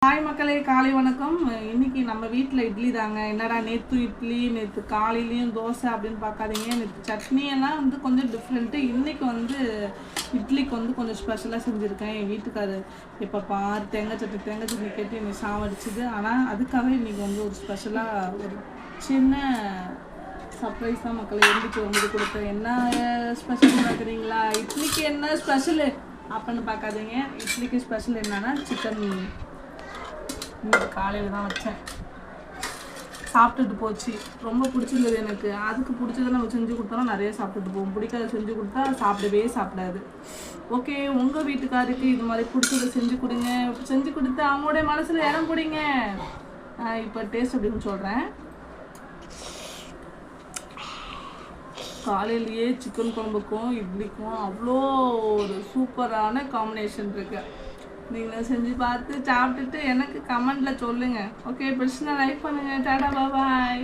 Hi மக்களே, காலை வணக்கம். இன்னைக்கு நம்ம வீட்டில் இட்லி தாங்க. என்னடா நேற்று இட்லி, நேற்று காலையிலையும் தோசை அப்படின்னு பார்க்காதீங்க. நேற்று சட்னியெல்லாம் கொஞ்சம் டிஃப்ரெண்ட்டு. இன்றைக்கி இட்லிக்கு கொஞ்சம் ஸ்பெஷலாக செஞ்சுருக்கேன். என் வீட்டுக்காரர் இப்போ பாரு தேங்காய் சட்னி கேட்டு என்னை சாவடிச்சுது. ஆனால் அதுக்காக இன்றைக்கி ஒரு ஸ்பெஷலாக ஒரு சின்ன சர்ப்ரைஸ் தான் மக்களை எழுந்திரிச்சு கொடுத்தேன். என்ன ஸ்பெஷல் பார்க்குறீங்களா? இட்லிக்கு என்ன ஸ்பெஷலு அப்படின்னு பார்க்காதீங்க. இட்லிக்கு ஸ்பெஷல் என்னன்னா சிக்கன் காலையில் தான் வச்சேன். சாப்பிட்டுட்டு போச்சு. ரொம்ப பிடிச்சிருந்தது எனக்கு. அதுக்கு பிடிச்சதை நம்ம செஞ்சு கொடுத்தோம்னா நிறைய சாப்பிட்டுட்டு போவோம். பிடிக்காத செஞ்சு கொடுத்தா சாப்பிடாது. ஓகே, உங்கள் வீட்டுக்காருக்கு இது மாதிரி பிடிச்சதை செஞ்சு கொடுங்க. செஞ்சு கொடுத்து அவங்களுடைய மனசில் இடம் பிடிங்க. இப்போ டேஸ்ட் அப்படின்னு சொல்கிறேன். காலையிலேயே சிக்கன் குழம்புக்கும் இட்லிக்கும் அவ்வளோ ஒரு சூப்பரான காம்பினேஷன் இருக்கு. நீங்களும் செஞ்சு பார்த்து சாப்பிட்டுட்டு எனக்கு கமெண்ட்ல சொல்லுங்க. ஓகே, பிரச்சனை லைக் பண்ணுங்க. டாடா பாய்.